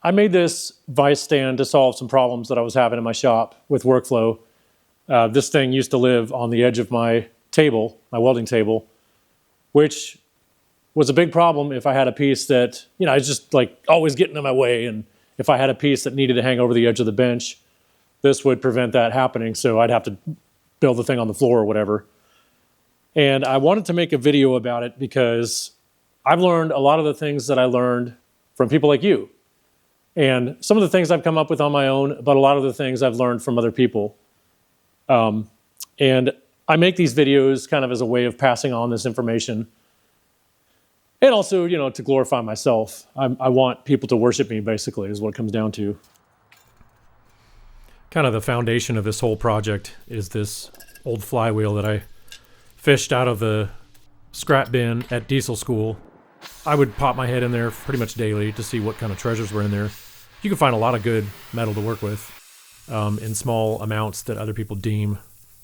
I made this Vise stand to solve some problems that I was having in my shop with workflow. This thing used to live on the edge of my table, my welding table, which was a big problem if I had a piece that, I was just like always getting in my way. And if I had a piece that needed to hang over the edge of the bench, this would prevent that happening. So I'd have to build the thing on the floor or whatever. And I wanted to make a video about it because I've learned a lot of the things that I learned from people like you. And some of the things I've come up with on my own, but a lot of the things I've learned from other people. And I make these videos kind of as a way of passing on this information. And also, to glorify myself. I want people to worship me, basically, is what it comes down to. Kind of the foundation of this whole project is this old flywheel that I fished out of the scrap bin at diesel school. I would pop my head in there pretty much daily to see what kind of treasures were in there. You can find a lot of good metal to work with in small amounts that other people deem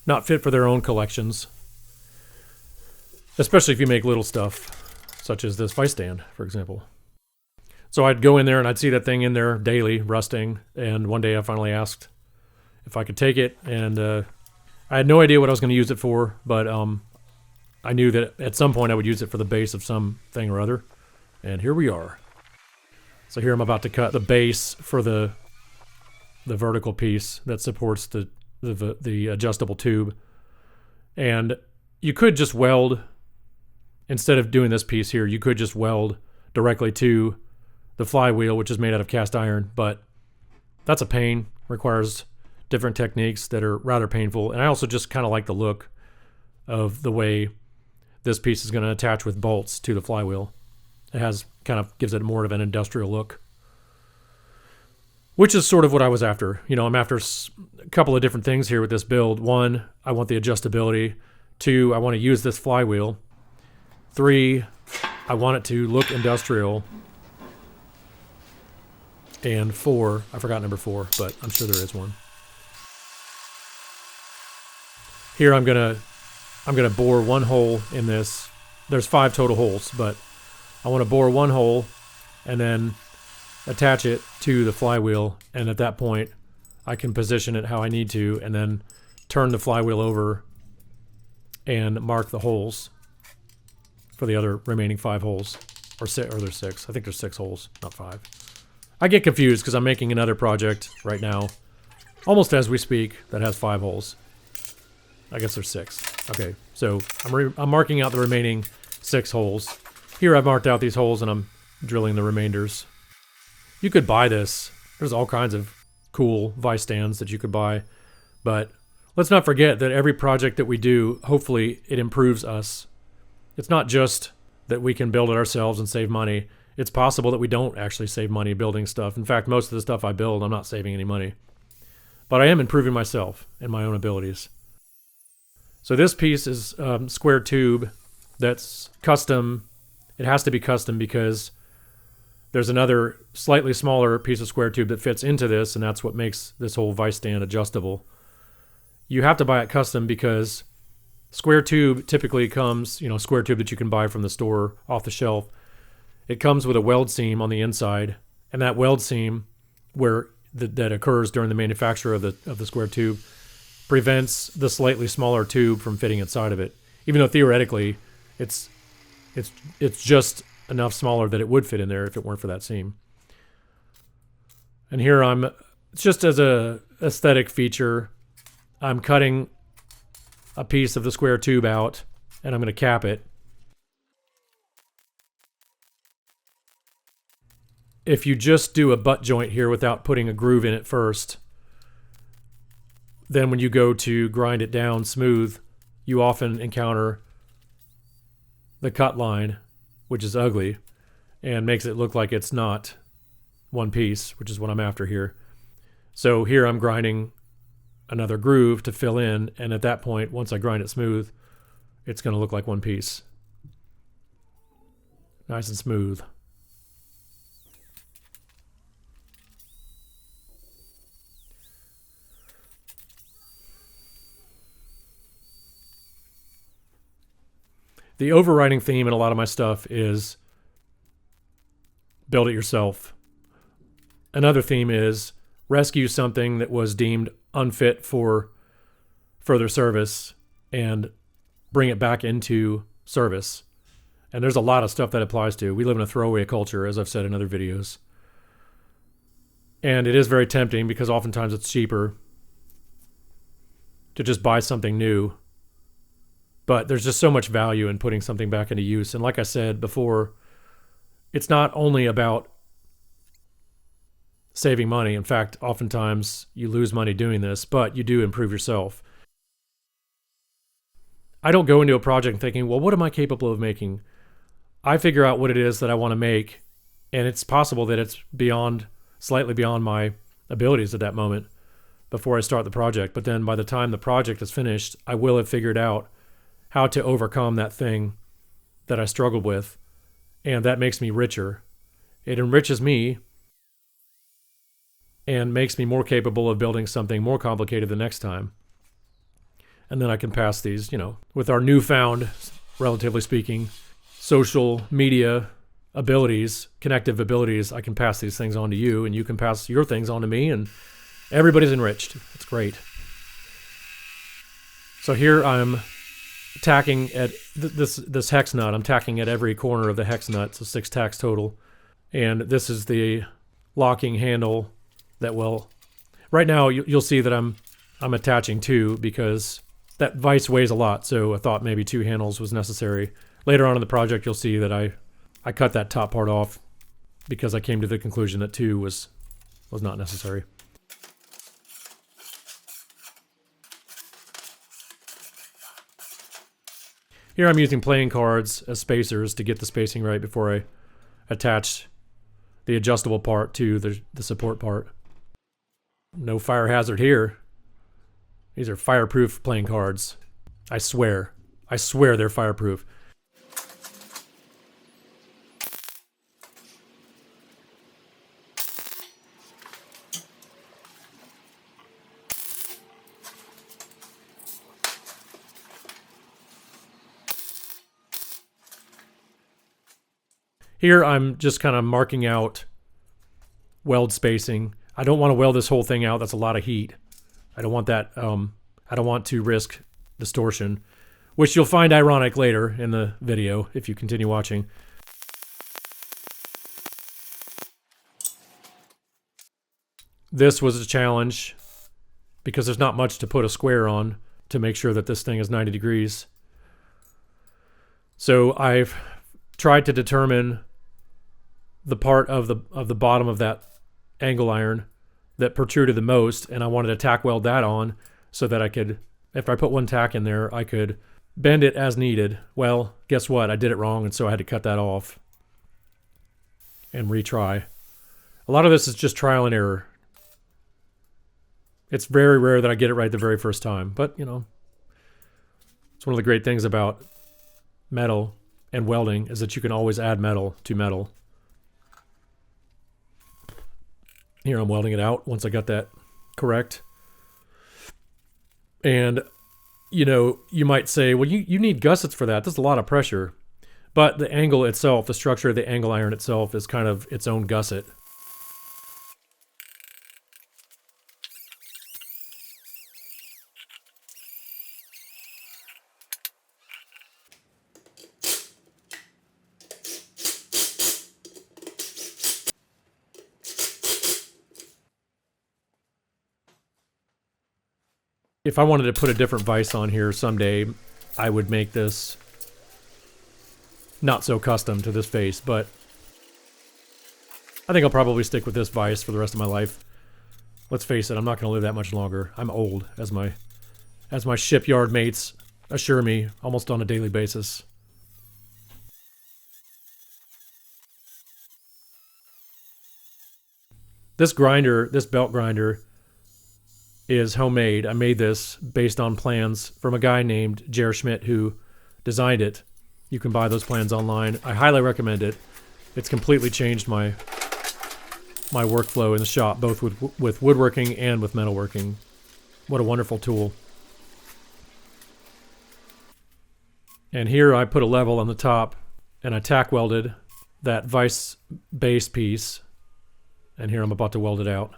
not fit for their own collections. Especially if you make little stuff, such as this Vise stand, for example. So I'd go in there and I'd see that thing in there daily, rusting. And one day I finally asked if I could take it. And I had no idea what I was going to use it for, but I knew that at some point I would use it for the base of something or other. And here we are. So here I'm about to cut the base for the vertical piece that supports the adjustable tube. And you could just weld, instead of doing this piece here, you could just weld directly to the flywheel, which is made out of cast iron, but that's a pain, requires different techniques that are rather painful. And I also just kind of like the look of the way this piece is going to attach with bolts to the flywheel. It gives it more of an industrial look, which is sort of what I was after. I'm after a couple of different things here with this build. One, I want the adjustability. Two, I want to use this flywheel. Three, I want it to look industrial. And four, I forgot number 4, but I'm sure there is one. Here I'm gonna bore one hole in this. There's 5 total holes, but I want to bore one hole and then attach it to the flywheel. And at that point, I can position it how I need to and then turn the flywheel over and mark the holes for the other remaining 5 holes. Or there's 6. I think there's 6 holes, not 5. I get confused because I'm making another project right now, almost as we speak, that has 5 holes. I guess there's 6. Okay, so I'm marking out the remaining 6 holes. Here I've marked out these holes and I'm drilling the remainders. You could buy this. There's all kinds of cool Vise stands that you could buy. But let's not forget that every project that we do, hopefully it improves us. It's not just that we can build it ourselves and save money. It's possible that we don't actually save money building stuff. In fact, most of the stuff I build, I'm not saving any money. But I am improving myself and my own abilities. So this piece is square tube that's custom. It has to be custom because there's another slightly smaller piece of square tube that fits into this, and that's what makes this whole Vise stand adjustable. You have to buy it custom because square tube typically comes, square tube that you can buy from the store off the shelf. It comes with a weld seam on the inside, and that weld seam that occurs during the manufacture of the square tube prevents the slightly smaller tube from fitting inside of it. Even though theoretically it's just enough smaller that it would fit in there if it weren't for that seam. And here just as a aesthetic feature, I'm cutting a piece of the square tube out and I'm going to cap it. If you just do a butt joint here without putting a groove in it first, then when you go to grind it down smooth, you often encounter the cut line, which is ugly and makes it look like it's not one piece, which is what I'm after here. So here I'm grinding another groove to fill in, and at that point, once I grind it smooth, it's going to look like one piece. Nice and smooth. The overriding theme in a lot of my stuff is build it yourself. Another theme is rescue something that was deemed unfit for further service and bring it back into service. And there's a lot of stuff that applies to. We live in a throwaway culture, as I've said in other videos. And it is very tempting because oftentimes it's cheaper to just buy something new. But there's just so much value in putting something back into use. And like I said before, it's not only about saving money. In fact, oftentimes you lose money doing this, but you do improve yourself. I don't go into a project thinking, well, what am I capable of making? I figure out what it is that I want to make, and it's possible that it's slightly beyond my abilities at that moment before I start the project. But then by the time the project is finished, I will have figured out how to overcome that thing that I struggled with, and that makes me richer. It enriches me and makes me more capable of building something more complicated the next time. And then I can pass these, with our newfound, relatively speaking, social media abilities, connective abilities, I can pass these things on to you, and you can pass your things on to me, and everybody's enriched. It's great. So here I'm tacking at this hex nut. I'm tacking at every corner of the hex nut, so 6 tacks total. And this is the locking handle that will... Right now, you'll see that I'm attaching 2 because that vise weighs a lot, so I thought maybe 2 handles was necessary. Later on in the project, you'll see that I cut that top part off because I came to the conclusion that 2 was not necessary. Here I'm using playing cards as spacers to get the spacing right before I attach the adjustable part to the support part. No fire hazard here. These are fireproof playing cards. I swear they're fireproof. Here I'm just kind of marking out weld spacing. I don't want to weld this whole thing out. That's a lot of heat. I don't want that. I don't want to risk distortion, which you'll find ironic later in the video if you continue watching. This was a challenge because there's not much to put a square on to make sure that this thing is 90 degrees. So I've tried to determine the part of the bottom of that angle iron that protruded the most, and I wanted to tack weld that on so that I could, if I put 1 tack in there, I could bend it as needed. Well, guess what? I did it wrong, and so I had to cut that off and retry. A lot of this is just trial and error. It's very rare that I get it right the very first time, but it's one of the great things about metal and welding is that you can always add metal to metal. Here I'm welding it out once I got that correct. And, you might say, well, you need gussets for that. That's a lot of pressure. But the angle itself, the structure of the angle iron itself is kind of its own gusset. If I wanted to put a different vise on here someday, I would make this not so custom to this face, but I think I'll probably stick with this vise for the rest of my life. Let's face it, I'm not going to live that much longer. I'm old, as my shipyard mates assure me almost on a daily basis. This grinder, this belt grinder, is homemade. I made this based on plans from a guy named Jer Schmidt who designed it. You can buy those plans online. I highly recommend it. It's completely changed my workflow in the shop, both with woodworking and with metalworking. What a wonderful tool. And here I put a level on the top and I tack welded that vise base piece And here I'm about to weld it out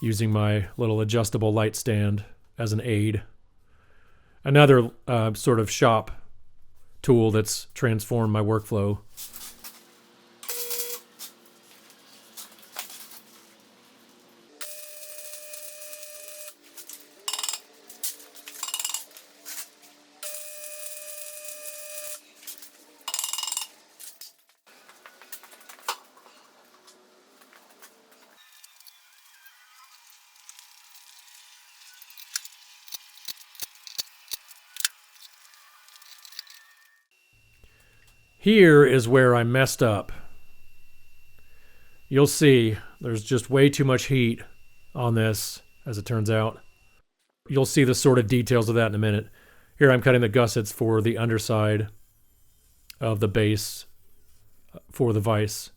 using my little adjustable light stand as an aid. Another sort of shop tool that's transformed my workflow. Here is where I messed up. You'll see there's just way too much heat on this, as it turns out. You'll see the sort of details of that in a minute. Here I'm cutting the gussets for the underside of the base for the vise.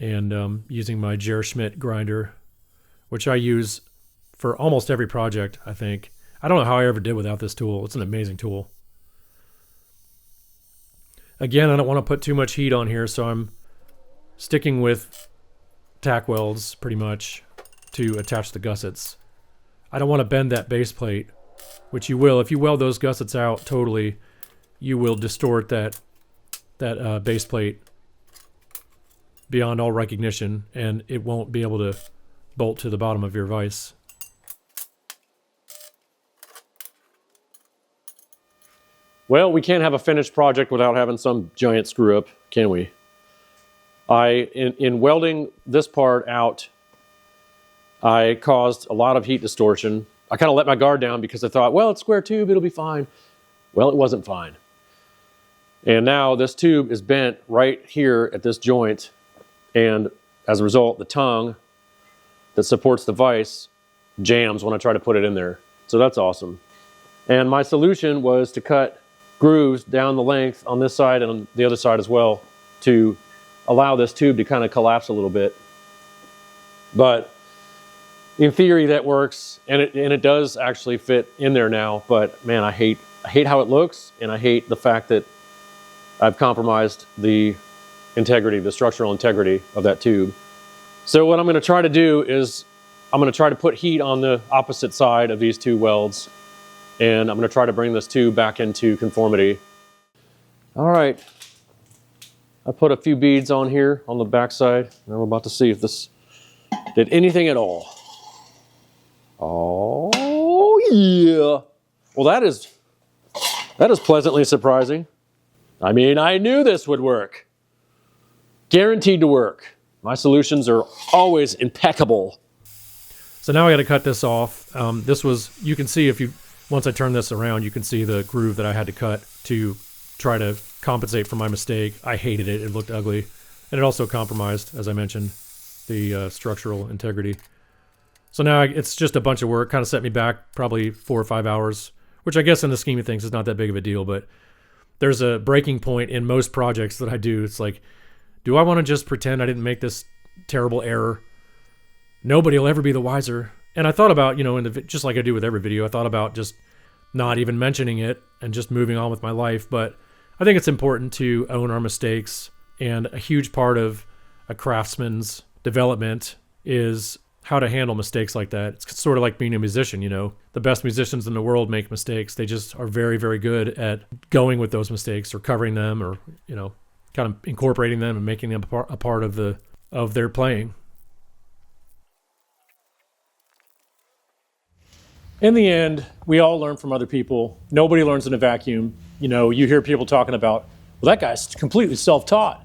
And using my Jer Schmidt grinder, which I use for almost every project, I think. I don't know how I ever did without this tool. It's an amazing tool. Again, I don't want to put too much heat on here, so I'm sticking with tack welds pretty much to attach the gussets. I don't want to bend that base plate, which you will. If you weld those gussets out totally, you will distort that base plate beyond all recognition, and it won't be able to bolt to the bottom of your vise. Well, we can't have a finished project without having some giant screw up, can we? In welding this part out, I caused a lot of heat distortion. I kind of let my guard down because I thought, well, it's square tube, it'll be fine. Well, it wasn't fine. And now this tube is bent right here at this joint, and as a result, the tongue that supports the vise jams when I try to put it in there. So that's awesome. And my solution was to cut grooves down the length on this side and on the other side as well to allow this tube to kind of collapse a little bit. But in theory that works, and it does actually fit in there now, but man, I hate how it looks, and I hate the fact that I've compromised the integrity, the structural integrity of that tube. So what I'm going to try to do is I'm going to try to put heat on the opposite side of these two welds, and I'm going to try to bring this tube back into conformity. All right, I put a few beads on here on the back side, and I'm about to see if this did anything at all. Oh yeah. Well, that is pleasantly surprising. I mean, I knew this would work. Guaranteed to work. My solutions are always impeccable. So now I got to cut this off. This was, you can see once I turn this around, you can see the groove that I had to cut to try to compensate for my mistake. I hated it. It looked ugly. And it also compromised, as I mentioned, the structural integrity. So now it's just a bunch of work. Kind of set me back probably 4 or 5 hours, which I guess in the scheme of things is not that big of a deal. But there's a breaking point in most projects that I do. It's like, do I want to just pretend I didn't make this terrible error? Nobody will ever be the wiser. And I thought about, just like I do with every video, I thought about just not even mentioning it and just moving on with my life. But I think it's important to own our mistakes. And a huge part of a craftsman's development is how to handle mistakes like that. It's sort of like being a musician, The best musicians in the world make mistakes. They just are very, very good at going with those mistakes or covering them or, kind of incorporating them and making them a part of their playing. In the end, we all learn from other people. Nobody learns in a vacuum. You hear people talking about, well, that guy's completely self-taught.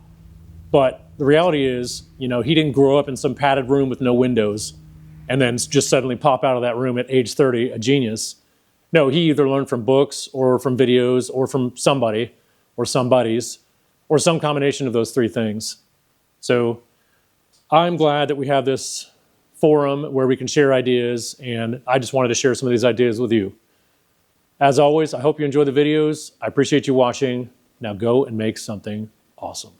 But the reality is, he didn't grow up in some padded room with no windows and then just suddenly pop out of that room at age 30, a genius. No, he either learned from books or from videos or from somebody or somebodies or some combination of those three things. So I'm glad that we have this forum where we can share ideas, and I just wanted to share some of these ideas with you. As always, I hope you enjoy the videos. I appreciate you watching. Now go and make something awesome.